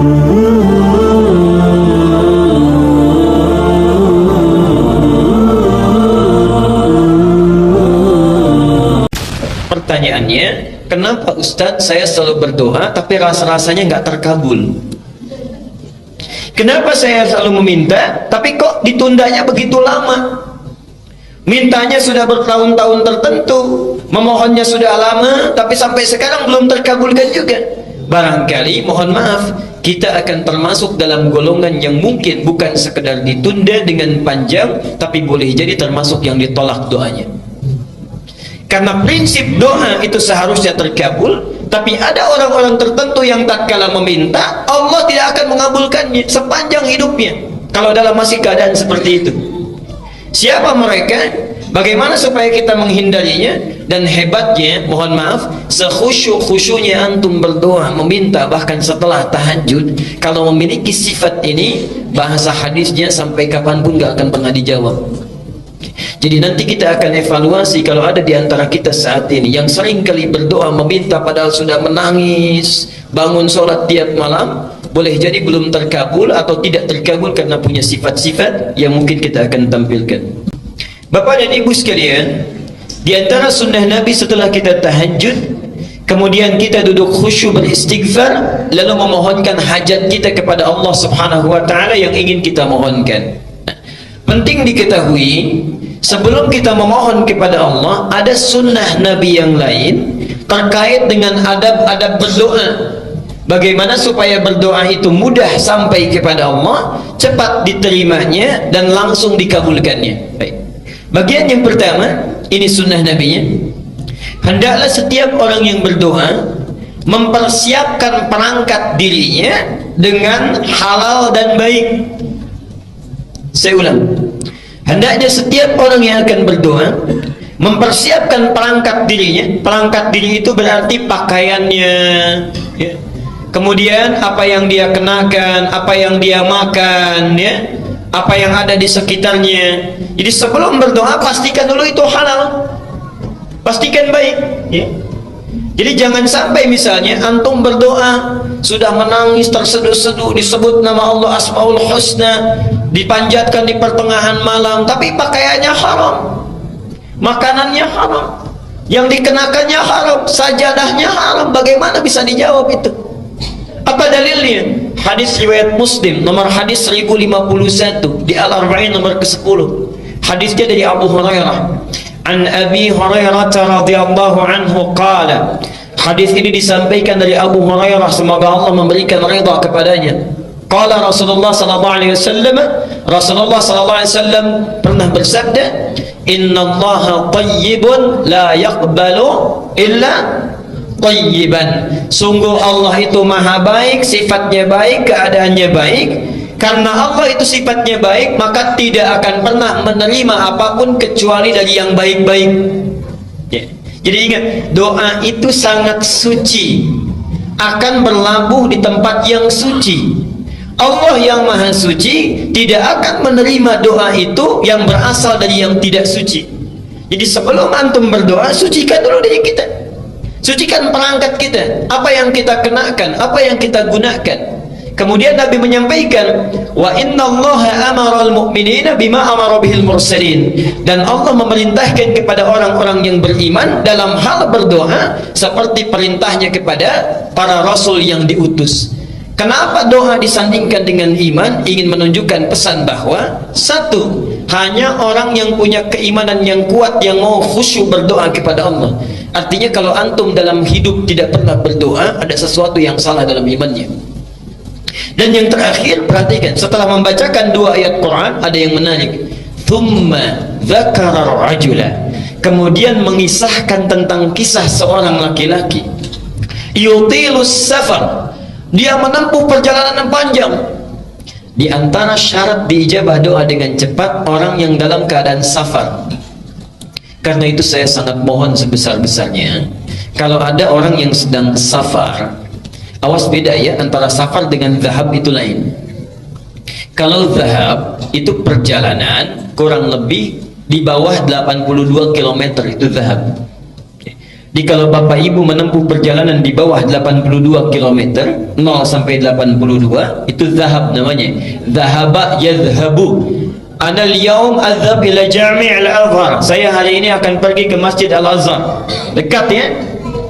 Pertanyaannya, kenapa Ustadz saya selalu berdoa tapi rasa-rasanya nggak terkabul? Kenapa saya selalu meminta tapi kok ditundanya begitu lama? Mintanya sudah bertahun-tahun tertentu, memohonnya sudah lama, tapi sampai sekarang belum terkabulkan juga. Barangkali, mohon maaf, kita akan termasuk dalam golongan yang mungkin bukan sekedar ditunda dengan panjang, tapi boleh jadi termasuk yang ditolak doanya. Karena prinsip doa itu seharusnya terkabul, tapi ada orang-orang tertentu yang tatkala meminta, Allah tidak akan mengabulkannya sepanjang hidupnya kalau dalam masih keadaan seperti itu. Siapa mereka? Bagaimana supaya kita menghindarinya? Dan hebatnya, mohon maaf, sekhusyuk-khusyuknya antum berdoa, meminta bahkan setelah tahajud, kalau memiliki sifat ini, bahasa hadisnya sampai kapanpun gak akan pernah dijawab. Jadi nanti kita akan evaluasi kalau ada di antara kita saat ini yang sering kali berdoa meminta padahal sudah menangis, bangun sholat tiap malam, boleh jadi belum terkabul atau tidak terkabul karena punya sifat-sifat yang mungkin kita akan tampilkan. Bapak dan Ibu sekalian, di antara sunnah Nabi setelah kita tahajud, kemudian kita duduk khusyuk beristighfar, lalu memohonkan hajat kita kepada Allah Subhanahu wa Ta'ala yang ingin kita mohonkan. Penting diketahui, sebelum kita memohon kepada Allah, ada sunnah Nabi yang lain terkait dengan adab-adab berdoa. Bagaimana supaya berdoa itu mudah sampai kepada Allah, cepat diterimanya, dan langsung dikabulkannya. Baik. Bagian yang pertama, ini sunnah Nabi-nya. Hendaklah setiap orang yang berdoa mempersiapkan perangkat dirinya dengan halal dan baik. Saya ulang, hendaknya setiap orang yang akan berdoa mempersiapkan perangkat dirinya. Perangkat diri itu berarti pakaiannya, ya. Kemudian apa yang dia kenakan, apa yang dia makan, ya, apa yang ada di sekitarnya. Jadi sebelum berdoa pastikan dulu itu halal, pastikan baik, ya. Jadi jangan sampai misalnya antum berdoa sudah menangis terseduh-seduh, disebut nama Allah Asmaul Husna, dipanjatkan di pertengahan malam, tapi pakaiannya haram, makanannya haram, yang dikenakannya haram, sajadahnya haram. Bagaimana bisa dijawab itu? Apa dalilnya? Hadis riwayat Muslim nomor hadis 1051 di Al-Arba'in nomor ke-10. Hadisnya dari Abu Hurairah. An Abi Hurairah radhiyallahu anhu qala. Hadis ini disampaikan dari Abu Hurairah, semoga Allah memberikan ridha kepadanya. Qala Rasulullah sallallahu alaihi wasallam, Rasulullah sallallahu alaihi wasallam pernah bersabda, "Innallaha thayyibun la yaqbalu illa thayyiban." Sungguh Allah itu maha baik, sifatnya baik, keadaannya baik. Karena Allah itu sifatnya baik, maka tidak akan pernah menerima apapun kecuali dari yang baik-baik, ya. Jadi ingat, doa itu sangat suci, akan berlabuh di tempat yang suci. Allah yang maha suci tidak akan menerima doa itu yang berasal dari yang tidak suci. Jadi sebelum antum berdoa, sucikan dulu diri kita, sucikan perangkat kita, apa yang kita kenakan, apa yang kita gunakan. Kemudian Nabi menyampaikan, wa innallaha amaral mu'minina bima amara bihil mursalin, dan Allah memerintahkan kepada orang-orang yang beriman dalam hal berdoa seperti perintahnya kepada para rasul yang diutus. Kenapa doa disandingkan dengan iman? Ingin menunjukkan pesan bahwa satu, hanya orang yang punya keimanan yang kuat yang mau khusyuk berdoa kepada Allah. Artinya kalau antum dalam hidup tidak pernah berdoa, ada sesuatu yang salah dalam imannya. Dan yang terakhir, perhatikan, setelah membacakan dua ayat Quran, ada yang menarik. Thumma dzakara rajula, kemudian mengisahkan tentang kisah seorang laki-laki. Yutilus safar, dia menempuh perjalanan yang panjang. Di antara syarat diijabah doa dengan cepat, orang yang dalam keadaan safar. Karena itu saya sangat mohon sebesar-besarnya, kalau ada orang yang sedang safar, awas beda ya, antara safar dengan zahab itu lain. Kalau zahab itu perjalanan kurang lebih di bawah 82 km itu zahab. Jadi kalau Bapak Ibu menempuh perjalanan di bawah 82 km, 0 sampai 82, itu zahab namanya. Zahaba yadhhabu. Ana al-yawm adhhab ila Jami' al-Azhar. Saya hari ini akan pergi ke Masjid Al-Azhar. Dekat ya?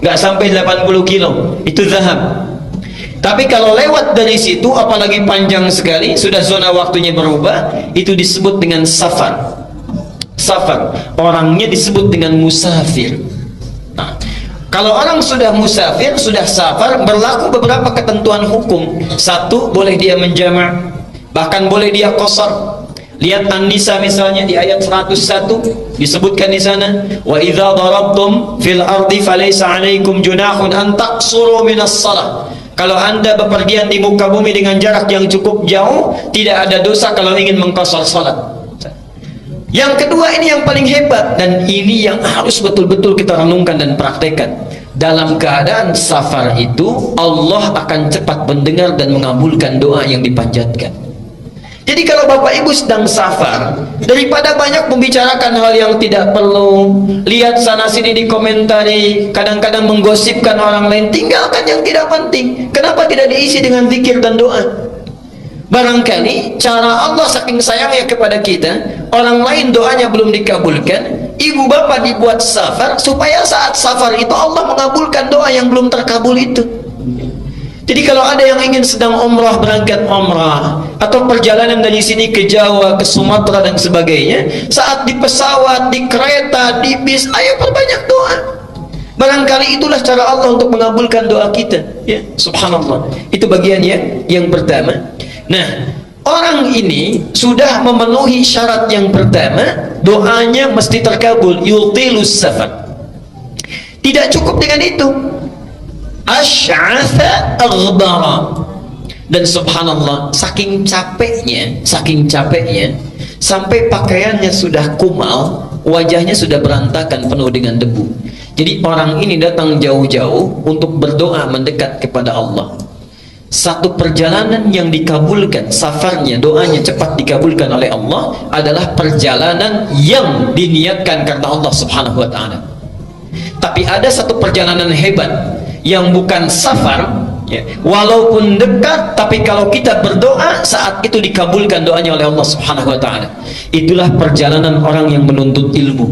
Enggak sampai 80 kilo. Itu zahab. Tapi kalau lewat dari situ, apalagi panjang sekali, sudah zona waktunya berubah, itu disebut dengan safar. Safar. Orangnya disebut dengan musafir. Nah, kalau orang sudah musafir, sudah safar, berlaku beberapa ketentuan hukum. Satu, boleh dia menjamak, bahkan boleh dia qasar. Lihat An-Nisa misalnya di ayat 101 disebutkan di sana, wa idza darabtum fil ardi falaysa 'alaikum junahun an taqsuru minas shalah. Kalau Anda bepergian di muka bumi dengan jarak yang cukup jauh, tidak ada dosa kalau ingin mengqasar salat. Yang kedua, ini yang paling hebat, dan ini yang harus betul-betul kita renungkan dan praktekkan. Dalam keadaan safar itu, Allah akan cepat mendengar dan mengabulkan doa yang dipanjatkan. Jadi kalau Bapak Ibu sedang safar, daripada banyak membicarakan hal yang tidak perlu, lihat sana sini dikomentari, kadang-kadang menggosipkan orang lain, tinggalkan yang tidak penting. Kenapa tidak diisi dengan zikir dan doa? Barangkali cara Allah saking sayangnya kepada kita, orang lain doanya belum dikabulkan, ibu bapak dibuat safar supaya saat safar itu Allah mengabulkan doa yang belum terkabul itu. Jadi kalau ada yang ingin sedang umrah, berangkat umrah, atau perjalanan dari sini ke Jawa, ke Sumatera dan sebagainya, saat di pesawat, di kereta, di bis, ayo perbanyak doa. Barangkali itulah cara Allah untuk mengabulkan doa kita, ya. Subhanallah. Itu bagiannya yang pertama. Nah, orang ini sudah memenuhi syarat yang pertama, doanya mesti terkabul, yutilus safar. Tidak cukup dengan itu, asy'atha aghbara. Dan subhanallah, saking capeknya sampai pakaiannya sudah kumal, wajahnya sudah berantakan penuh dengan debu. Jadi orang ini datang jauh-jauh untuk berdoa mendekat kepada Allah. Satu perjalanan yang dikabulkan, safarnya, doanya cepat dikabulkan oleh Allah, adalah perjalanan yang diniatkan karena Allah subhanahu wa ta'ala. Tapi ada satu perjalanan hebat yang bukan safar, ya, walaupun dekat, tapi kalau kita berdoa saat itu dikabulkan doanya oleh Allah subhanahu wa ta'ala. Itulah perjalanan orang yang menuntut ilmu.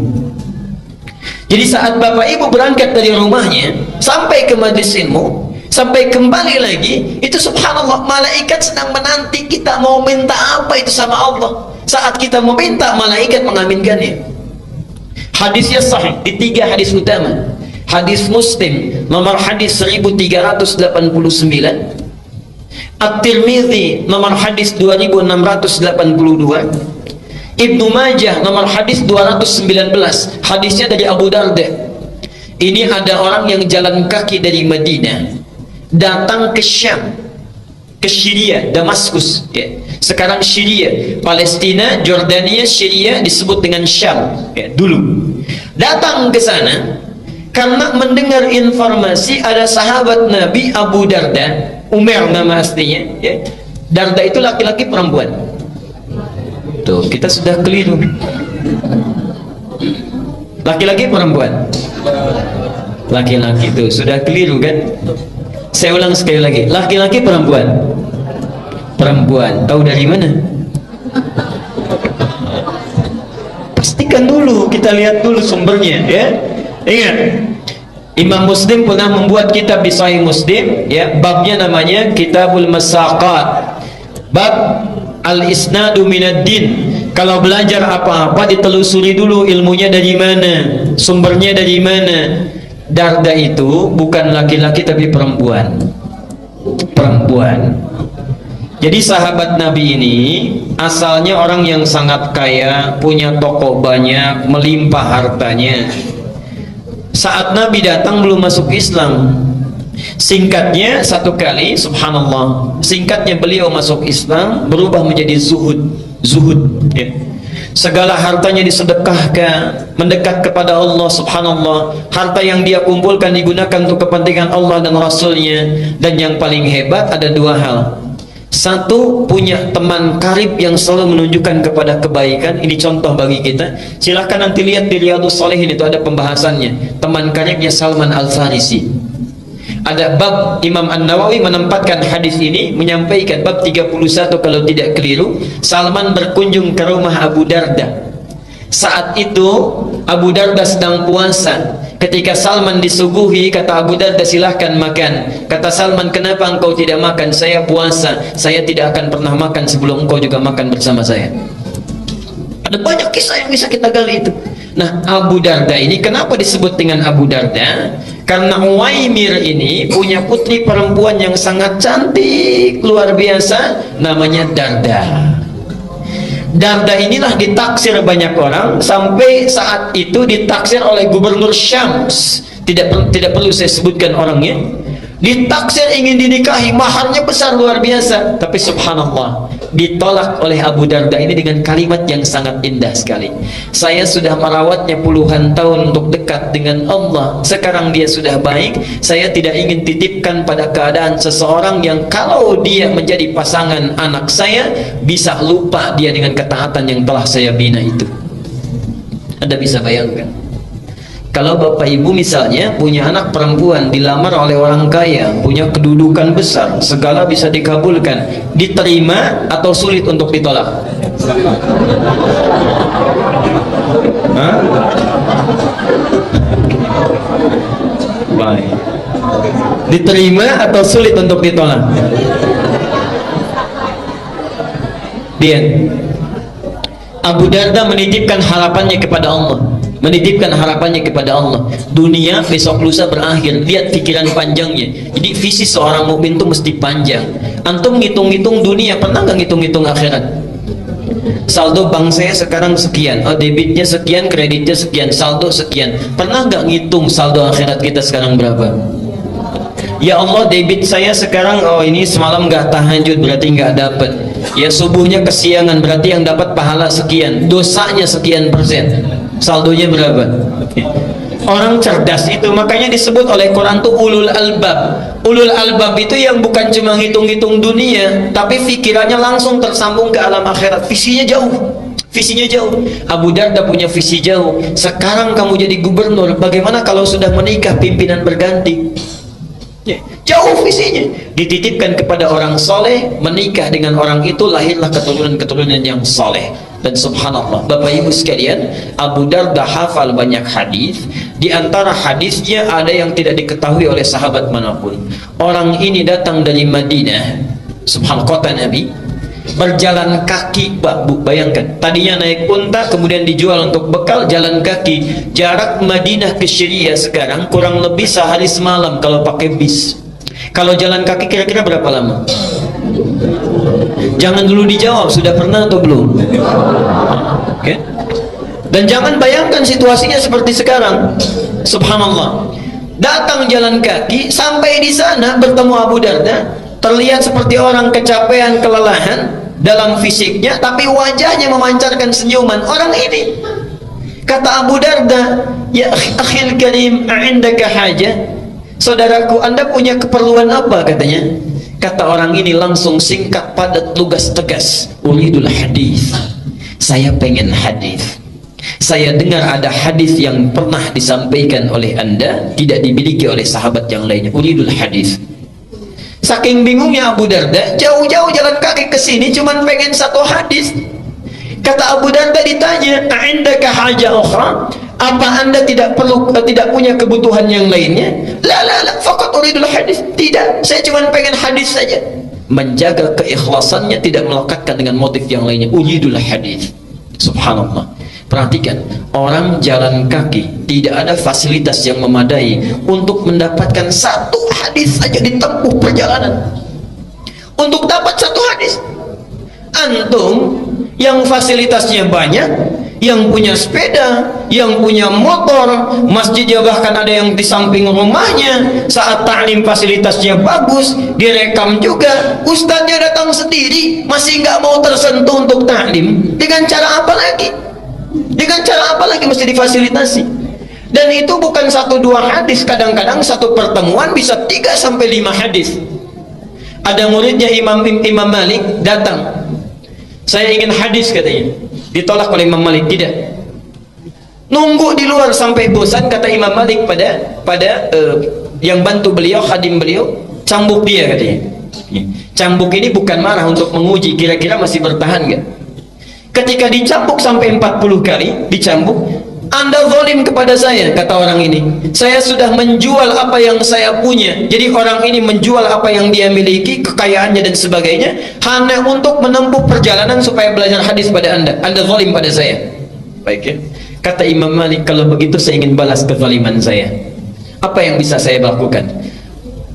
Jadi saat Bapak Ibu berangkat dari rumahnya sampai ke majelis ilmu, sampai kembali lagi, itu subhanallah, malaikat sedang menanti kita mau minta apa itu sama Allah. Saat kita mau minta, malaikat mengaminkannya. Hadisnya sahih di 3 hadis utama. Hadis Muslim nomor hadis 1389, At-Tirmidzi nomor hadis 2682, Ibnu Majah nomor hadis 219. Hadisnya dari Abu Darda. Ini ada orang yang jalan kaki dari Madinah datang ke Syam, ke Syria, Damaskus, ya. Sekarang Syria, Palestina, Jordania, Syria disebut dengan Syam, ya, dulu. Datang ke sana karena mendengar informasi ada sahabat Nabi Abu Darda, Umar nama aslinya, ya. Darda itu laki-laki perempuan. Tuh, kita sudah keliru. Laki-laki perempuan? Laki-laki, tuh sudah keliru kan? Saya ulang sekali lagi, laki-laki perempuan? Perempuan. Tahu dari mana? Pastikan dulu, kita lihat dulu sumbernya, ya. Ingat, Imam Muslim pernah membuat kitab di Sahih Muslim, ya, babnya namanya Kitabul Masaqat, bab al-isnadu minad din. Kalau belajar apa-apa ditelusuri dulu ilmunya dari mana, sumbernya dari mana. Darda itu bukan laki-laki tapi perempuan. Jadi sahabat Nabi ini asalnya orang yang sangat kaya, punya toko banyak, melimpah hartanya. Saat Nabi datang belum masuk Islam. Singkatnya satu kali, subhanallah, singkatnya beliau masuk Islam, berubah menjadi zuhud, ya. Segala hartanya disedekahkan, mendekat kepada Allah, subhanallah. Harta yang dia kumpulkan digunakan untuk kepentingan Allah dan Rasulnya. Dan yang paling hebat ada 2 hal. Satu, punya teman karib yang selalu menunjukkan kepada kebaikan. Ini contoh bagi kita. Silahkan nanti lihat di Riyadhus Shalihin, itu ada pembahasannya. Teman karibnya Salman Al-Farisi. Ada bab, Imam An-Nawawi menempatkan hadis ini, menyampaikan bab 31 kalau tidak keliru. Salman berkunjung ke rumah Abu Darda. Saat itu Abu Darda sedang puasa. Ketika Salman disuguhi, kata Abu Darda, silahkan makan. Kata Salman, kenapa engkau tidak makan? Saya puasa, saya tidak akan pernah makan sebelum engkau juga makan bersama saya. Ada banyak kisah yang bisa kita gali itu. Nah, Abu Darda ini kenapa disebut dengan Abu Darda? Karena Uwaimir ini punya putri perempuan yang sangat cantik, luar biasa, namanya Darda. Darda inilah ditaksir banyak orang, sampai saat itu ditaksir oleh gubernur Syams. Tidak perlu saya sebutkan orangnya. Ditaksir ingin dinikahi, maharnya besar luar biasa, tapi subhanallah ditolak oleh Abu Darda ini dengan kalimat yang sangat indah sekali. Saya sudah merawatnya puluhan tahun untuk dekat dengan Allah. Sekarang dia sudah baik. Saya tidak ingin titipkan pada keadaan seseorang yang kalau dia menjadi pasangan anak saya, bisa lupa dia dengan ketaatan yang telah saya bina itu. Anda bisa bayangkan, kalau bapak ibu misalnya punya anak perempuan, dilamar oleh orang kaya, punya kedudukan besar, segala bisa dikabulkan, diterima atau sulit untuk ditolak? Hah? Baik. Diterima atau sulit untuk ditolak? Lihat, Abu Darda menitipkan harapannya kepada Allah. Menitipkan harapannya kepada Allah. Dunia besok lusa berakhir. Lihat pikiran panjangnya. Jadi visi seorang mukmin itu mesti panjang. Antum ngitung-ngitung dunia, pernah nggak ngitung-ngitung akhirat? Saldo bank saya sekarang sekian, oh debitnya sekian, kreditnya sekian, saldo sekian. Pernah nggak ngitung saldo akhirat kita sekarang berapa? Ya Allah, debit saya sekarang, oh ini semalam nggak tahajud, berarti nggak dapat. Ya subuhnya kesiangan, berarti yang dapat pahala sekian, dosanya sekian persen. Saldonya berapa? Orang cerdas itu makanya disebut oleh Quran tuh ulul albab. Ulul albab itu yang bukan cuma ngitung-ngitung dunia, tapi pikirannya langsung tersambung ke alam akhirat. Visinya jauh. Visinya jauh. Abu Darda punya visi jauh. Sekarang kamu jadi gubernur, bagaimana kalau sudah menikah pimpinan berganti? Jauh visinya. Dititipkan kepada orang soleh, menikah dengan orang itu, lahirlah keturunan-keturunan yang soleh. Dan subhanallah, Bapak Ibu sekalian, Abu Darda hafal banyak hadis. Di antara hadisnya ada yang tidak diketahui oleh sahabat manapun. Orang ini datang dari Madinah, subhanallah, kota Nabi, berjalan kaki. Bu, bayangkan, tadinya naik unta, kemudian dijual untuk bekal, jalan kaki. Jarak Madinah ke Syria sekarang kurang lebih sehari semalam kalau pakai bis. Kalau jalan kaki kira-kira berapa lama? Jangan dulu dijawab, sudah pernah atau belum? Oke? Dan jangan bayangkan situasinya seperti sekarang. Subhanallah. Datang jalan kaki, sampai di sana bertemu Abu Darda, terlihat seperti orang kecapean, kelelahan dalam fisiknya, tapi wajahnya memancarkan senyuman. Orang ini, kata Abu Darda, ya akhil karim, a'indaka hajah? Saudaraku, Anda punya keperluan apa? Katanya. Kata orang ini langsung singkat, padat, lugas, tegas. Uridul hadis. Saya pengen hadis. Saya dengar ada hadis yang pernah disampaikan oleh Anda, tidak dimiliki oleh sahabat yang lainnya. Uridul hadis. Saking bingungnya Abu Darda, jauh-jauh jalan kaki ke sini cuman pengen satu hadis. Kata Abu Darda ditanya, "A'indaka haja ukhra?" Apa Anda tidak punya kebutuhan yang lainnya? La, faqat uridul hadis. Tidak, saya cuma pengen hadis saja. Menjaga keikhlasannya, tidak melekatkan dengan motif yang lainnya. Uridul hadis. Subhanallah. Perhatikan, orang jalan kaki tidak ada fasilitas yang memadai untuk mendapatkan satu hadis saja ditempuh perjalanan. Untuk dapat satu hadis, antum yang fasilitasnya banyak, yang punya sepeda, yang punya motor, masjidnya bahkan ada yang di samping rumahnya, saat ta'lim fasilitasnya bagus, direkam juga, ustadznya datang sendiri, masih nggak mau tersentuh untuk ta'lim. Dengan cara apa lagi? Dengan cara apa lagi mesti difasilitasi? Dan itu bukan 1-2 hadis, kadang-kadang satu pertemuan bisa 3-5 hadis. Ada muridnya Imam Malik datang, saya ingin hadis katanya. Ditolak oleh Imam Malik, tidak. Nunggu di luar sampai bosan, kata Imam Malik pada yang bantu beliau, khadim beliau, cambuk dia katanya. Cambuk ini bukan marah, untuk menguji kira-kira masih bertahan gak. Ketika dicambuk sampai 40 kali dicambuk, Anda zalim kepada saya, kata orang ini. Saya sudah menjual apa yang saya punya. Jadi orang ini menjual apa yang dia miliki, kekayaannya dan sebagainya, hanya untuk menempuh perjalanan supaya belajar hadis pada Anda. Anda zalim pada saya. Baik ya. Kata Imam Malik, kalau begitu saya ingin balas kezaliman saya. Apa yang bisa saya lakukan?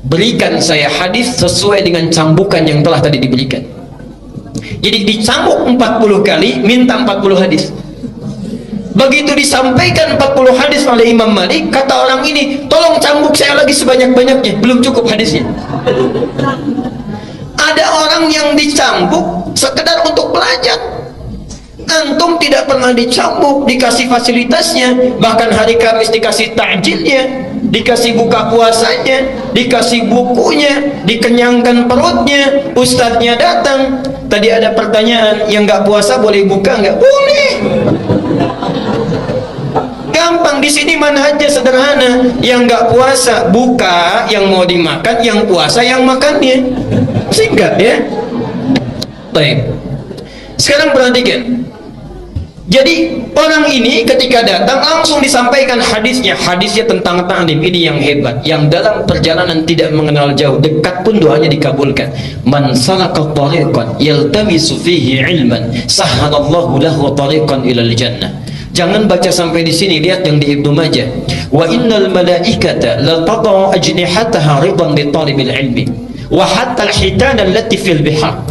Berikan saya hadis sesuai dengan cambukan yang telah tadi diberikan. Jadi dicambuk 40 kali, minta 40 hadis. Begitu disampaikan 40 hadis oleh Imam Malik, kata orang ini, tolong cambuk saya lagi sebanyak-banyaknya, belum cukup hadisnya. Ada orang yang dicambuk sekedar untuk belajar. Antum tidak pernah dicambuk, dikasih fasilitasnya, bahkan hari Kamis dikasih takjilnya, dikasih buka puasanya, dikasih bukunya, dikenyangkan perutnya, ustadznya datang. Tadi ada pertanyaan, yang nggak puasa boleh buka nggak? Boleh. Gampang, di sini manhajnya sederhana. Yang nggak puasa buka, yang mau dimakan, yang puasa yang makannya. Singkat ya. Baik. Sekarang perhatikan. Jadi orang ini ketika datang langsung disampaikan hadisnya. Hadisnya tentang ta'lim, ini yang hebat, yang dalam perjalanan tidak mengenal jauh, dekat pun doanya dikabulkan. Man salaka tariqan yaltamisu fihi ilman sahhalallahu lahu tariqan ilal jannah. Jangan baca sampai di sini, lihat yang di Ibnu Majah. Wa innal malaikata la tad'u ajnihataha ridan li talibil ilmi wa hatta al-hitana allati fil bihar.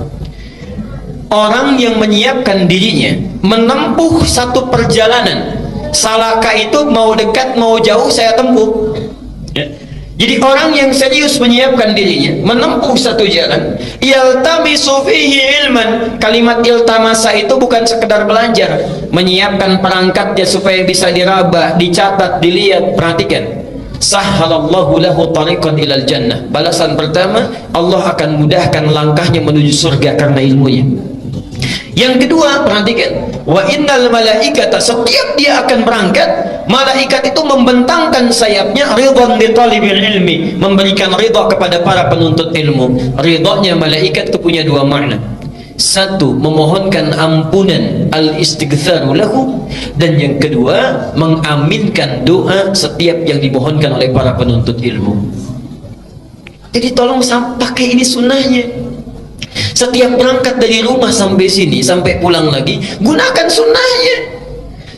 Orang yang menyiapkan dirinya menempuh satu perjalanan, salaka itu mau dekat mau jauh saya tempuh ya. Jadi orang yang serius menyiapkan dirinya menempuh satu jalan, yaltamisu fihi ilman. Kalimat iltamasa itu bukan sekedar belajar, menyiapkan perangkatnya supaya bisa diraba, dicatat, dilihat. Perhatikan, sahhalallahu lahu tariqan ilal jannah. Balasan pertama, Allah akan mudahkan langkahnya menuju surga karena ilmunya. Yang kedua, perhatikan, wa innal malaikata, setiap dia akan berangkat, malaikat itu membentangkan sayapnya ridwan li talibil ilmi, memberikan ridha kepada para penuntut ilmu. Ridhanya malaikat itu punya dua makna. Satu, memohonkan ampunan, al-istighfaru lahu, dan yang kedua, mengaminkan doa setiap yang dimohonkan oleh para penuntut ilmu. Jadi tolong pakai ini sunnahnya. Setiap berangkat dari rumah sampai sini, sampai pulang lagi, gunakan sunnahnya.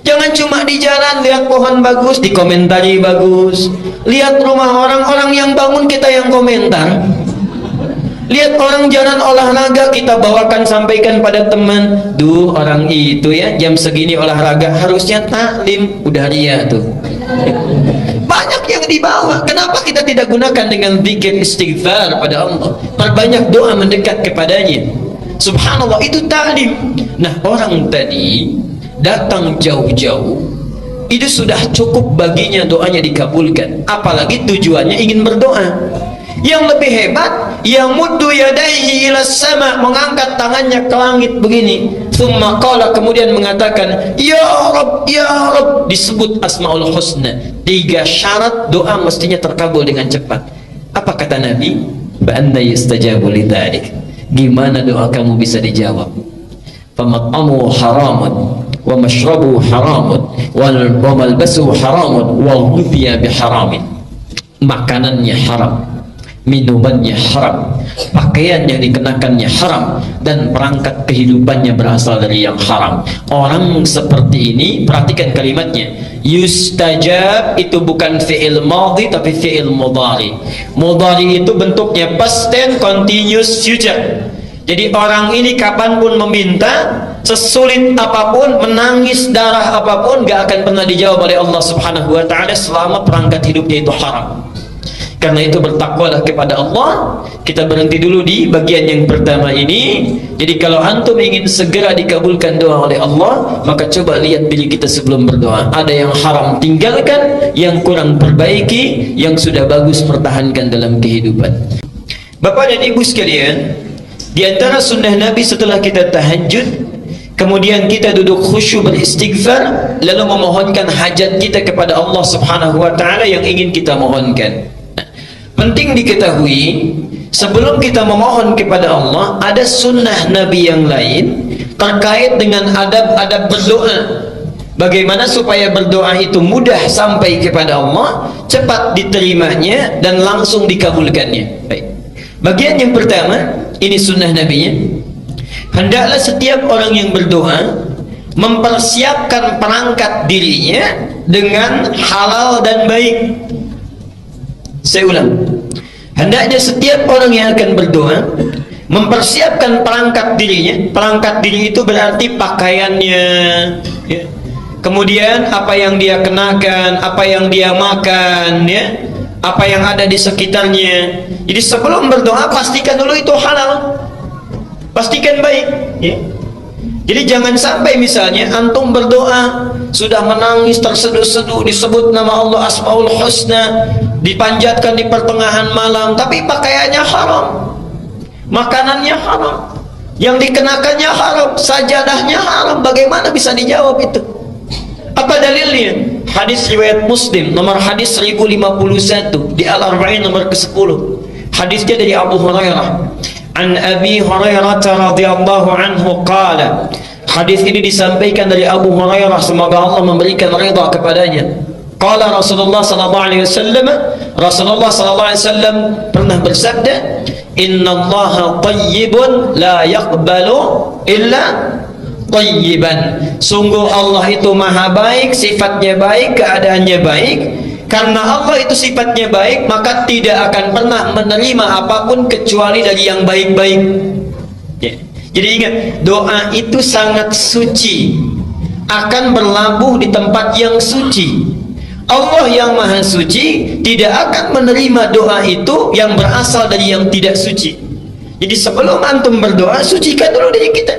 Jangan cuma di jalan lihat pohon bagus, dikomentari bagus. Lihat rumah orang yang bangun, kita yang komentar. Lihat orang jalan olahraga, kita bawakan, sampaikan pada teman. Duh, orang itu ya jam segini olahraga, harusnya taklim. Udah ria tuh. Banyak yang dibawa. Kenapa kita tidak gunakan dengan zikir istighfar pada Allah? Perbanyak doa mendekat kepadanya. Subhanallah, itu taklim. Nah, orang tadi datang jauh-jauh, itu sudah cukup baginya doanya dikabulkan. Apalagi tujuannya ingin berdoa. Yang lebih hebat, yang muddu yadaihi ila sama, mengangkat tangannya ke langit begini. Tsumma qala, kemudian mengatakan, ya Rabb, ya Rabb, disebut Asmaul Husna. 3 syarat doa mestinya terkabul dengan cepat. Apa kata Nabi? Ba'anna yustajabu lidzalik. Gimana doa kamu bisa dijawab? Famat'amu haramun wa mashrabu haramun wa malbasu haramun wa ghudhiya biharamin. Makanannya haram, minumannya haram, pakaian yang dikenakannya haram, dan perangkat kehidupannya berasal dari yang haram. Orang seperti ini, perhatikan kalimatnya, yustajab itu bukan fi'il madhi tapi fi'il mudhari. Mudhari itu bentuknya past tense continuous future. Jadi orang ini kapanpun meminta, sesulit apapun, menangis darah apapun, gak akan pernah dijawab oleh Allah Subhanahu wa ta'ala selama perangkat hidupnya itu haram. Karena itu bertakwalah kepada Allah. Kita berhenti dulu di bagian yang pertama ini. Jadi kalau antum ingin segera dikabulkan doa oleh Allah, maka coba lihat diri kita sebelum berdoa. Ada yang haram tinggalkan, yang kurang perbaiki, yang sudah bagus pertahankan dalam kehidupan. Bapak dan Ibu sekalian, di antara sunnah Nabi setelah kita tahajud, kemudian kita duduk khusyuk beristighfar, lalu memohonkan hajat kita kepada Allah Subhanahu wa taala yang ingin kita mohonkan. Penting diketahui, sebelum kita memohon kepada Allah, ada sunnah Nabi yang lain terkait dengan adab-adab berdoa. Bagaimana supaya berdoa itu mudah sampai kepada Allah, cepat diterimanya, dan langsung dikabulkannya. Baik. Bagian yang pertama, ini sunnah Nabi-nya. Hendaklah setiap orang yang berdoa mempersiapkan perangkat dirinya dengan halal dan baik. Saya ulang, hendaknya setiap orang yang akan berdoa mempersiapkan perangkat dirinya. Perangkat diri itu berarti pakaiannya, ya. Kemudian apa yang dia kenakan, apa yang dia makan, ya, apa yang ada di sekitarnya. Jadi sebelum berdoa pastikan dulu itu halal, pastikan baik, ya. Jadi jangan sampai misalnya antum berdoa sudah menangis terseduh-seduh, disebut nama Allah Asmaul Husna, dipanjatkan di pertengahan malam, tapi pakaiannya haram, makanannya haram, yang dikenakannya haram, sajadahnya haram. Bagaimana bisa dijawab itu? Apa dalilnya? Hadis riwayat Muslim nomor hadis 1051 di Al-Arba'in nomor ke-10. Hadisnya dari Abu Hurairah. An Abi Hurairah radhiyallahu anhu qala. Hadis ini disampaikan dari Abu Hurairah, semoga Allah memberikan ridha kepadanya. Qala Rasulullah sallallahu alaihi wasallam, Rasulullah sallallahu alaihi wasallam pernah bersabda, "Innallaha thayyibun la yaqbalu illa thayyiban." Sungguh Allah itu maha baik, sifatnya baik, keadaannya baik. Karena Allah itu sifatnya baik, maka tidak akan pernah menerima apapun kecuali dari yang baik-baik, ya. Jadi ingat, doa itu sangat suci, akan berlabuh di tempat yang suci. Allah yang maha suci tidak akan menerima doa itu yang berasal dari yang tidak suci. Jadi sebelum antum berdoa, sucikan dulu diri kita,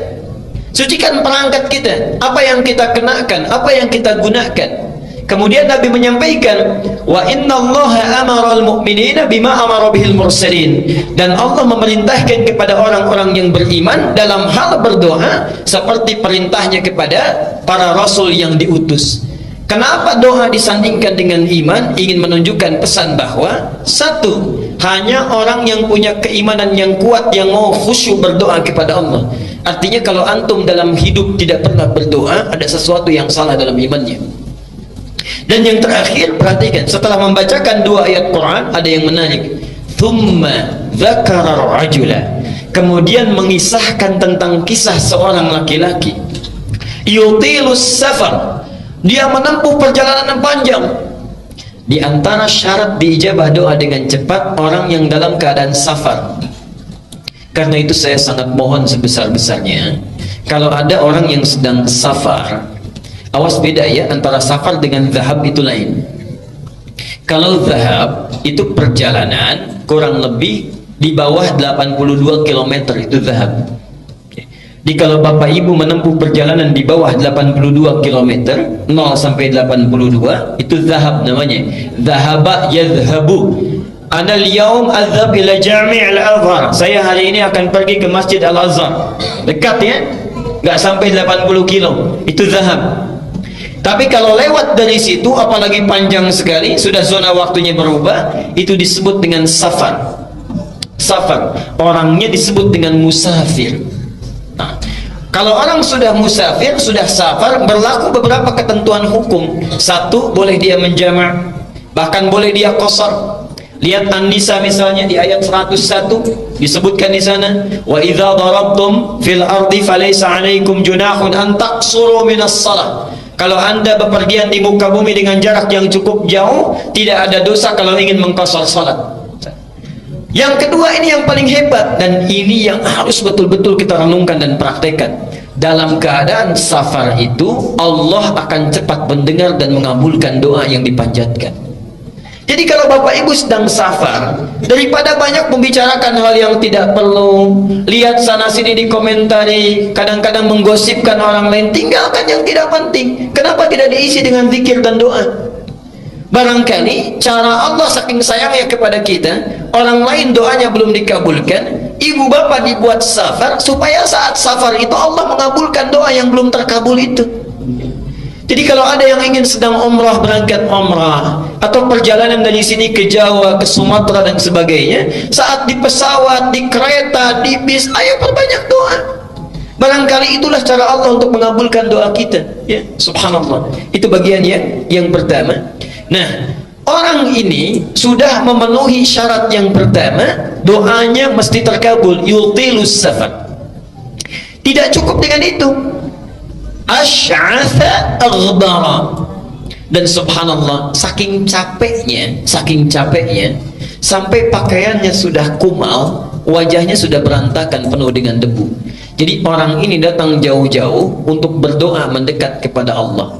sucikan perangkat kita, apa yang kita kenakan, apa yang kita gunakan. Kemudian Nabi menyampaikan, wa innallaha amara al-mu'minina bima amara bihil mursalin, dan Allah memerintahkan kepada orang-orang yang beriman dalam hal berdoa seperti perintahnya kepada para rasul yang diutus. Kenapa doa disandingkan dengan iman? Ingin menunjukkan pesan bahwa satu, hanya orang yang punya keimanan yang kuat yang mau khusyuk berdoa kepada Allah. Artinya kalau antum dalam hidup tidak pernah berdoa, ada sesuatu yang salah dalam imannya. Dan yang terakhir, perhatikan, setelah membacakan dua ayat Quran, ada yang menarik. Thumma dzakara rajula, kemudian mengisahkan tentang kisah seorang laki-laki. Yutilus safar, dia menempuh perjalanan yang panjang. Di antara syarat diijabah doa dengan cepat, orang yang dalam keadaan safar. Karena itu saya sangat mohon sebesar-besarnya, kalau ada orang yang sedang safar, awas, beda ya antara safar dengan zahab, itu lain. Kalau zahab itu perjalanan kurang lebih di bawah 82 km, itu zahab. Jadi kalau Bapak Ibu menempuh perjalanan di bawah 82 km, 0 sampai 82, itu zahab namanya. Zahaba yadhhabu. Ana al-yawm adhhab ila Jami' al-Azhar. Saya hari ini akan pergi ke Masjid Al-Azhar. Dekat ya, nggak sampai 80 kilo, itu zahab. Tapi kalau lewat dari situ, apalagi panjang sekali, sudah zona waktunya berubah, itu disebut dengan safar. Safar, orangnya disebut dengan musafir. Nah, kalau orang sudah musafir, sudah safar, berlaku beberapa ketentuan hukum. Satu, boleh dia menjamak, bahkan boleh dia qasar. Lihat An-Nisa misalnya di ayat 101 disebutkan di sana, wa idza darabtum fil ardi falaysa 'alaikum junahun an taqsuru minas shalah. Kalau anda bepergian di muka bumi dengan jarak yang cukup jauh, tidak ada dosa kalau ingin mengqasar salat. Yang kedua, ini yang paling hebat, dan ini yang harus betul-betul kita renungkan dan praktekkan. Dalam keadaan safar itu, Allah akan cepat mendengar dan mengabulkan doa yang dipanjatkan. Jadi kalau Bapak Ibu sedang safar, daripada banyak membicarakan hal yang tidak perlu, lihat sana sini dikomentari, kadang-kadang menggosipkan orang lain, tinggalkan yang tidak penting. Kenapa tidak diisi dengan zikir dan doa? Barangkali cara Allah saking sayangnya kepada kita, orang lain doanya belum dikabulkan, ibu bapak dibuat safar supaya saat safar itu Allah mengabulkan doa yang belum terkabul itu. Jadi kalau ada yang ingin sedang umrah, berangkat umrah, atau perjalanan dari sini ke Jawa, ke Sumatera dan sebagainya, saat di pesawat, di kereta, di bis, ayo perbanyak doa. Barangkali itulah cara Allah untuk mengabulkan doa kita, ya. Subhanallah. Itu bagian yang pertama. Nah, orang ini sudah memenuhi syarat yang pertama, doanya mesti terkabul, yutilus safar. Tidak cukup dengan itu, asy'atha aghdara. Dan subhanallah, saking capeknya sampai pakaiannya sudah kumal, wajahnya sudah berantakan penuh dengan debu. Jadi orang ini datang jauh-jauh untuk berdoa mendekat kepada Allah.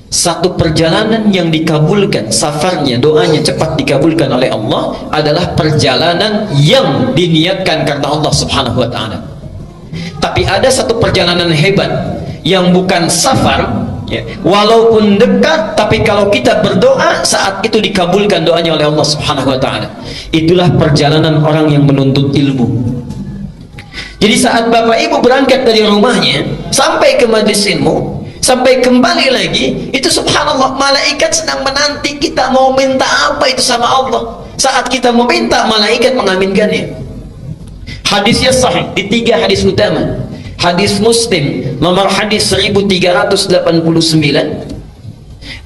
Satu perjalanan yang dikabulkan, safarnya, doanya cepat dikabulkan oleh Allah adalah perjalanan yang diniatkan karena Allah Subhanahu wa ta'ala. Tapi ada satu perjalanan hebat yang bukan safar, ya, walaupun dekat, tapi kalau kita berdoa saat itu dikabulkan doanya oleh Allah Subhanahu wa ta'ala. Itulah perjalanan orang yang menuntut ilmu. Jadi saat bapak ibu berangkat dari rumahnya sampai ke majlis ilmu, sampai kembali lagi, itu subhanallah, malaikat sedang menanti kita mau minta apa itu sama Allah. Saat kita meminta, malaikat mengaminkannya. Hadisnya sahih di 3 hadis utama. Hadis Muslim nomor hadis 1389,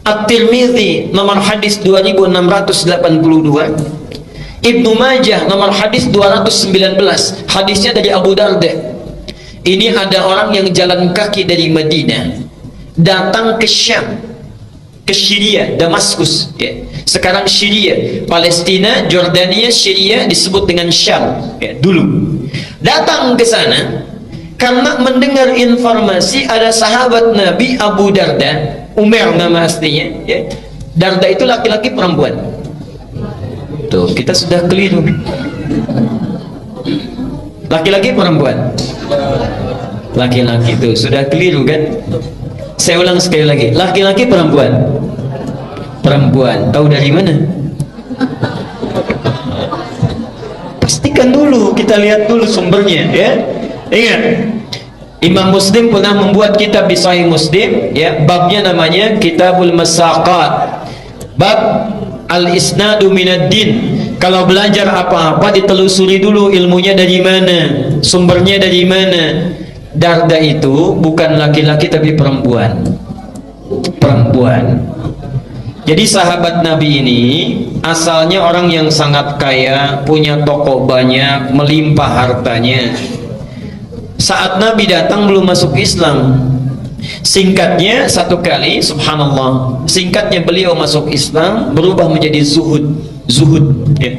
At-Tirmidzi nomor hadis 2682, Ibnu Majah nomor hadis 219, hadisnya dari Abu Darda. Ini ada orang yang jalan kaki dari Madinah datang ke Syam, ke Syria, Damaskus, ya. Sekarang Syria, Palestina, Jordania, Syria disebut dengan Syam, ya, dulu. Datang ke sana karena mendengar informasi ada sahabat Nabi Abu Darda, Umar nama aslinya, ya. Darda itu laki-laki perempuan. Tuh, kita sudah keliru. Laki-laki perempuan? Laki-laki, tuh sudah keliru kan? Saya ulang sekali lagi, laki-laki perempuan? Perempuan. Tahu dari mana? Pastikan dulu, kita lihat dulu sumbernya, ya. Ingat, Imam Muslim pernah membuat kitab di Sahih Muslim, ya, babnya namanya Kitabul Masaqat, bab al-isnadu minad din. Kalau belajar apa-apa ditelusuri dulu ilmunya dari mana, sumbernya dari mana. Darda itu bukan laki-laki tapi perempuan. Perempuan. Jadi sahabat Nabi ini asalnya orang yang sangat kaya, punya toko banyak, melimpah hartanya. Saat Nabi datang belum masuk Islam. Singkatnya satu kali, subhanallah, singkatnya beliau masuk Islam, berubah menjadi zuhud, ya.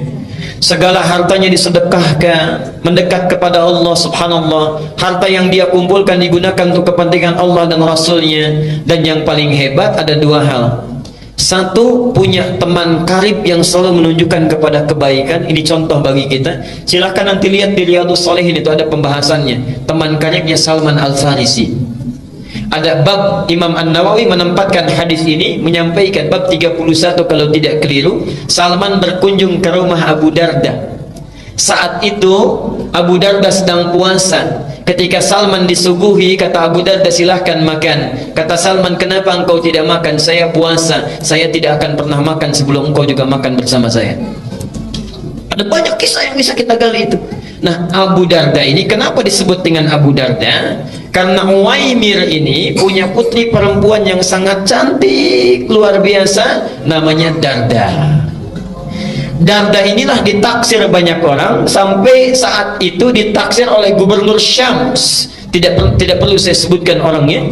Segala hartanya disedekahkan, mendekat kepada Allah, subhanallah. Harta yang dia kumpulkan digunakan untuk kepentingan Allah dan Rasulnya. Dan yang paling hebat ada 2 hal. Satu, punya teman karib yang selalu menunjukkan kepada kebaikan. Ini contoh bagi kita. Silahkan nanti lihat di Riyadhus Shalihin, itu ada pembahasannya. Teman karibnya Salman Al-Farisi. Ada bab, Imam An-Nawawi menempatkan hadis ini, menyampaikan bab 31 kalau tidak keliru. Salman berkunjung ke rumah Abu Darda. Saat itu Abu Darda sedang puasa. Ketika Salman disuguhi, kata Abu Darda, silahkan makan. Kata Salman, kenapa engkau tidak makan? Saya puasa, saya tidak akan pernah makan sebelum engkau juga makan bersama saya. Ada banyak kisah yang bisa kita gali itu. Nah, Abu Darda ini kenapa disebut dengan Abu Darda? Karena Uwaimir ini punya putri perempuan yang sangat cantik, luar biasa, namanya Darda. Darda inilah ditaksir banyak orang, sampai saat itu ditaksir oleh gubernur Syams. Tidak perlu saya sebutkan orangnya.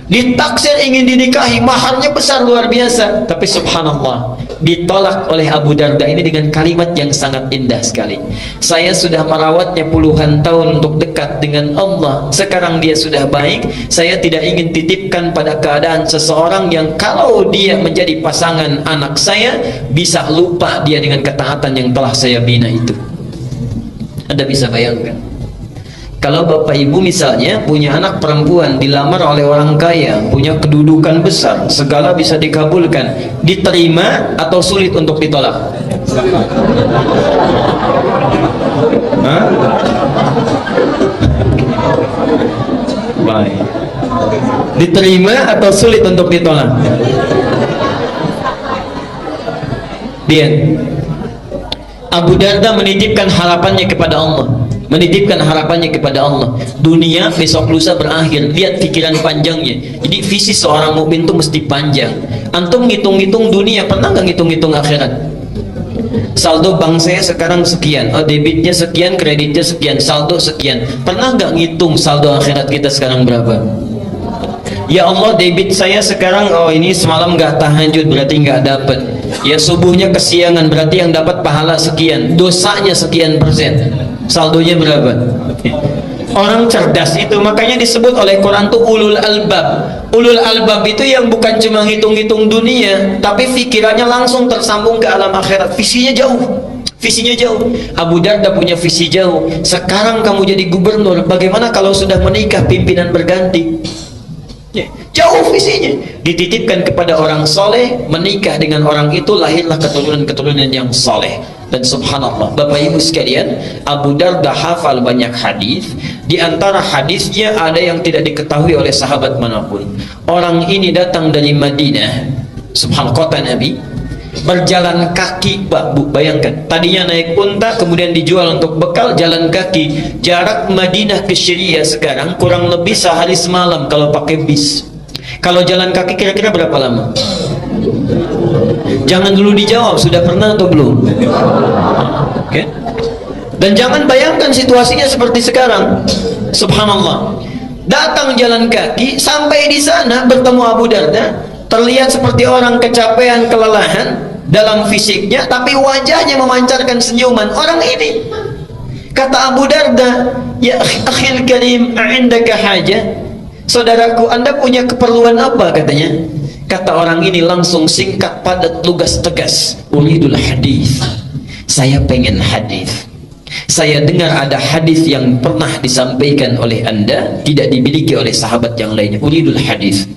Ditaksir ingin dinikahi, maharnya besar luar biasa, tapi subhanallah ditolak oleh Abu Darda ini dengan kalimat yang sangat indah sekali. Saya sudah merawatnya puluhan tahun untuk dekat dengan Allah. Sekarang dia sudah baik. Saya tidak ingin titipkan pada keadaan seseorang yang kalau dia menjadi pasangan anak saya, bisa lupa dia dengan ketaatan yang telah saya bina itu. Anda bisa bayangkan? Kalau bapak ibu misalnya punya anak perempuan dilamar oleh orang kaya, punya kedudukan besar, segala bisa dikabulkan, diterima atau sulit untuk ditolak? Hah? Baik. Diterima atau sulit untuk ditolak? Dia Abu Darda menitipkan harapannya kepada Allah, menitipkan harapannya kepada Allah. Dunia besok lusa berakhir. Lihat pikiran panjangnya. Jadi visi seorang mukmin itu mesti panjang. Antum ngitung-ngitung dunia, pernah nggak ngitung-ngitung akhirat? Saldo bank saya sekarang sekian, debitnya sekian, kreditnya sekian, saldo sekian. Pernah nggak ngitung saldo akhirat kita sekarang berapa? Ya Allah, debit saya sekarang, oh ini semalam nggak tahajud, berarti nggak dapat. Ya subuhnya kesiangan, berarti yang dapat pahala sekian, dosanya sekian persen. Saldonya berapa? Orang cerdas itu makanya disebut oleh Quran tuh ulul albab. Ulul albab itu yang bukan cuma hitung-hitung dunia, tapi pikirannya langsung tersambung ke alam akhirat. Visinya jauh, visinya jauh. Abu Darda punya visi jauh. Sekarang kamu jadi gubernur, bagaimana kalau sudah menikah pimpinan berganti? Jauh visinya. Dititipkan kepada orang soleh, menikah dengan orang itu, lahirlah keturunan-keturunan yang soleh. Dan subhanallah, Bapak Ibu sekalian, Abu Darda hafal banyak hadis. Di antara hadisnya ada yang tidak diketahui oleh sahabat manapun. Orang ini datang dari Madinah, subhanallah, kota Nabi, berjalan kaki, Pak Bu, bayangkan. Tadinya naik unta, kemudian dijual untuk bekal, jalan kaki. Jarak Madinah ke Syria sekarang kurang lebih sehari semalam kalau pakai bis. Kalau jalan kaki kira-kira berapa lama? Jangan dulu dijawab, sudah pernah atau belum? Okay. Dan jangan bayangkan situasinya seperti sekarang. Subhanallah. Datang jalan kaki, sampai di sana bertemu Abu Darda, terlihat seperti orang kecapean, kelelahan dalam fisiknya, tapi wajahnya memancarkan senyuman. Orang ini, kata Abu Darda, ya akhil karim, a'indaka haja? Saudaraku, Anda punya keperluan apa? Katanya. Kata orang ini langsung singkat, padat, lugas, tegas. Uridul hadis. Saya pengen hadis. Saya dengar ada hadis yang pernah disampaikan oleh Anda, tidak dimiliki oleh sahabat yang lainnya. Uridul hadis.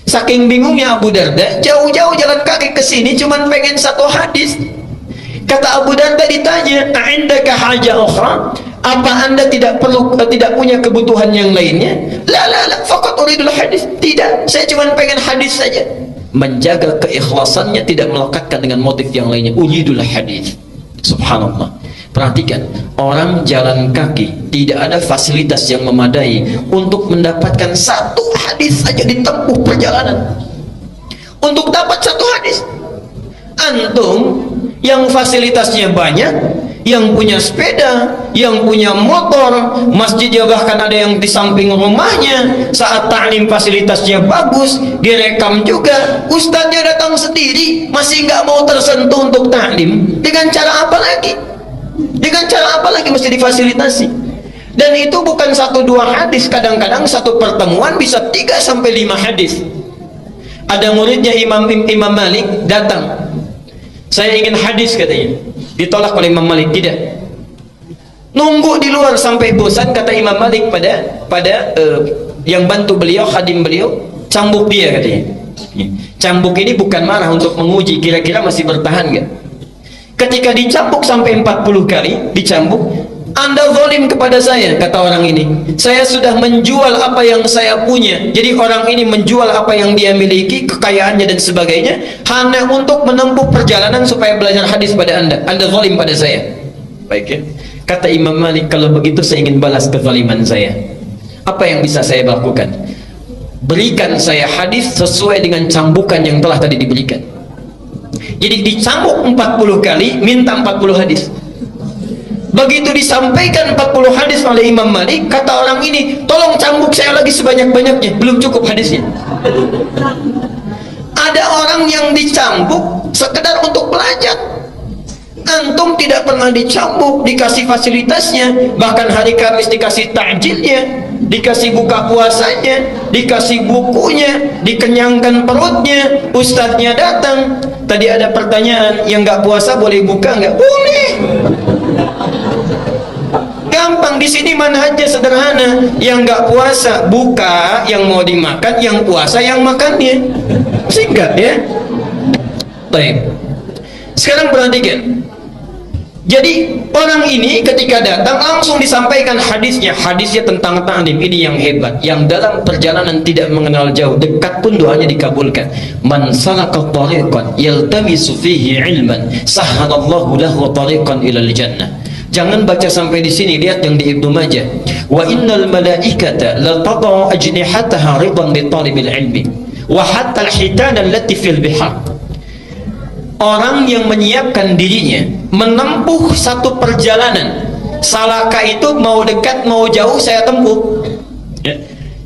Saking bingungnya Abu Darda, jauh-jauh jalan kaki ke sini cuman pengen satu hadis. Kata Abu Darda ditanya, "A'indaka haja ukhra?" Apa Anda tidak punya kebutuhan yang lainnya? La, faqat uridul hadis. Tidak, saya cuma pengen hadis saja. Menjaga keikhlasannya, tidak melekatkan dengan motif yang lainnya. Uridul hadis. Subhanallah. Perhatikan, orang jalan kaki tidak ada fasilitas yang memadai untuk mendapatkan satu hadis saja ditempuh perjalanan. Untuk dapat satu hadis, antum yang fasilitasnya banyak, yang punya sepeda, yang punya motor, masjidnya bahkan ada yang di samping rumahnya, saat ta'lim fasilitasnya bagus, direkam juga, ustadznya datang sendiri, masih nggak mau tersentuh untuk ta'lim. Dengan cara apa lagi? Dengan cara apa lagi mesti difasilitasi? Dan itu bukan 1-2 hadis, kadang-kadang satu pertemuan bisa 3-5 hadis. Ada muridnya Imam Malik datang, saya ingin hadis katanya. Ditolak oleh Imam Malik, tidak. Nunggu di luar sampai bosan, kata Imam Malik pada yang bantu beliau, khadim beliau, cambuk dia katanya. Cambuk ini bukan marah, untuk menguji kira-kira masih bertahan nggak. Ketika dicambuk sampai 40 kali, dicambuk, Anda zalim kepada saya, kata orang ini. Saya sudah menjual apa yang saya punya. Jadi orang ini menjual apa yang dia miliki, kekayaannya dan sebagainya, hanya untuk menempuh perjalanan supaya belajar hadis pada Anda. Anda zalim pada saya. Baik ya. Kata Imam Malik, kalau begitu saya ingin balas kezaliman saya. Apa yang bisa saya lakukan? Berikan saya hadis sesuai dengan cambukan yang telah tadi diberikan. Jadi dicambuk 40 kali, minta 40 hadis. Begitu disampaikan 40 hadis oleh Imam Malik, kata orang ini, tolong cambuk saya lagi sebanyak-banyaknya, belum cukup hadisnya. Ada orang yang dicambuk sekedar untuk belajar. Antum tidak pernah dicambuk, dikasih fasilitasnya, bahkan hari Kamis dikasih takjilnya, dikasih buka puasanya, dikasih bukunya, dikenyangkan perutnya, ustadznya datang. Tadi ada pertanyaan, yang nggak puasa boleh buka nggak? Boleh. Nggak gampang di sini, manhajnya sederhana. Yang nggak puasa buka yang mau dimakan, yang puasa yang makannya. Singkat ya. Baik. Sekarang perhatikan. Jadi orang ini ketika datang langsung disampaikan hadisnya. Hadisnya tentang ta'lim, ini yang hebat, yang dalam perjalanan tidak mengenal jauh, dekat pun doanya dikabulkan. Man salaka tariqan yaltamisu fihi ilman sahhalallahu lahu tariqan ilal jannah. Jangan baca sampai di sini, lihat yang di Ibnu Majah. Wa innal malaikata la tadau ajnihataha ridan li talibil ilmi wa hatta al-hitana allati fil bihar. Orang yang menyiapkan dirinya menempuh satu perjalanan, salaka itu mau dekat mau jauh saya tempuh ya.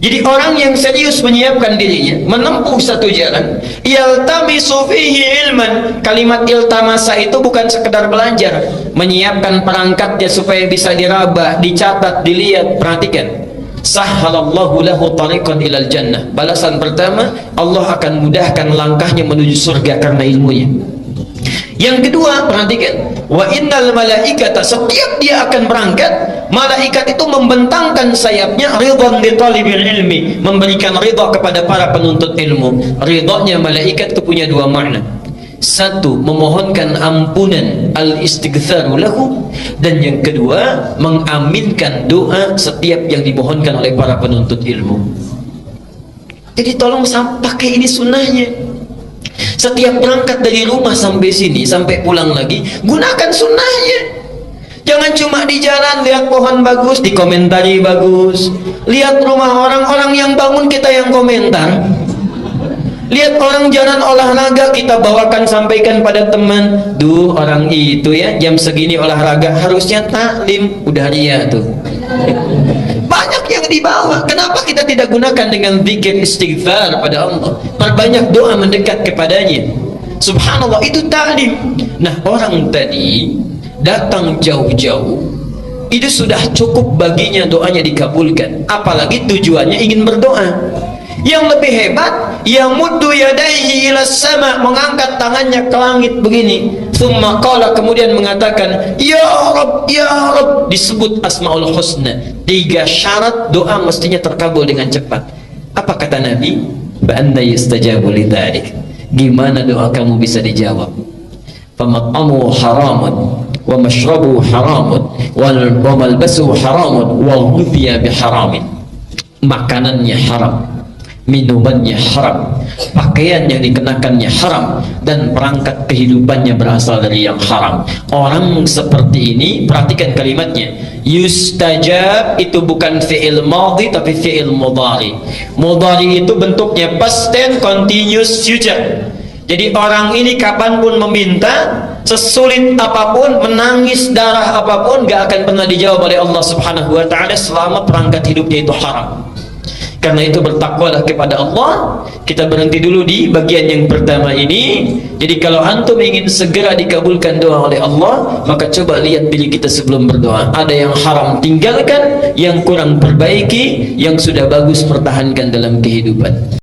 Jadi orang yang serius menyiapkan dirinya menempuh satu jalan, yaltamisu fihi ilman. Kalimat iltamasa itu bukan sekedar belajar, menyiapkan perangkatnya supaya bisa diraba, dicatat, dilihat. Perhatikan, sahhalallahu lahu tariqan ilal jannah. Balasan pertama, Allah akan mudahkan langkahnya menuju surga karena ilmunya. Yang kedua, perhatikan, wa innal malaikata, setiap dia akan berangkat, malaikat itu membentangkan sayapnya ridwan li talibil ilmi, memberikan ridha kepada para penuntut ilmu. Ridhanya malaikat itu punya dua makna. Satu, memohonkan ampunan, al-istighfaru lahu, dan yang kedua, mengaminkan doa setiap yang dimohonkan oleh para penuntut ilmu. Jadi tolong pakai ini sunnahnya. Setiap berangkat dari rumah sampai sini, sampai pulang lagi, gunakan sunnahnya. Jangan cuma di jalan lihat pohon bagus, dikomentari bagus. Lihat rumah orang yang bangun, kita yang komentar. Lihat orang jalan olahraga, kita bawakan, sampaikan pada teman. Duh, orang itu ya jam segini olahraga, harusnya taklim. Udah ria tuh. Banyak yang dibawa. Kenapa kita tidak gunakan dengan zikir istighfar pada Allah? Perbanyak doa mendekat kepadanya. Subhanallah, itu taklim. Nah, orang tadi datang jauh-jauh, itu sudah cukup baginya doanya dikabulkan. Apalagi tujuannya ingin berdoa. Yang lebih hebat, yamuddu yadaihi ila sama, mengangkat tangannya ke langit begini. Tsumma qala, kemudian mengatakan, ya Rabb, ya Rabb, disebut asmaul husna. 3 syarat doa mestinya terkabul dengan cepat. Apa kata Nabi? Ba'anna yustajabu lidzalik. Gimana doa kamu bisa dijawab? Famat'amu haramun wa mashrabu haramun wa malbasu haramun wa ghudhiya biharamin. Makanannya haram, minumannya haram, pakaian yang dikenakannya haram, dan perangkat kehidupannya berasal dari yang haram. Orang seperti ini, perhatikan kalimatnya, yustajab itu bukan fi'il madhi tapi fi'il mudhari. Mudhari itu bentuknya past tense continuous future. Jadi orang ini kapanpun meminta, sesulit apapun, menangis darah apapun, gak akan pernah dijawab oleh Allah Subhanahu wa ta'ala selama perangkat hidupnya itu haram. Karena itu bertakwalah kepada Allah. Kita berhenti dulu di bagian yang pertama ini. Jadi kalau antum ingin segera dikabulkan doa oleh Allah, maka coba lihat diri kita sebelum berdoa. Ada yang haram tinggalkan, yang kurang perbaiki, yang sudah bagus pertahankan dalam kehidupan.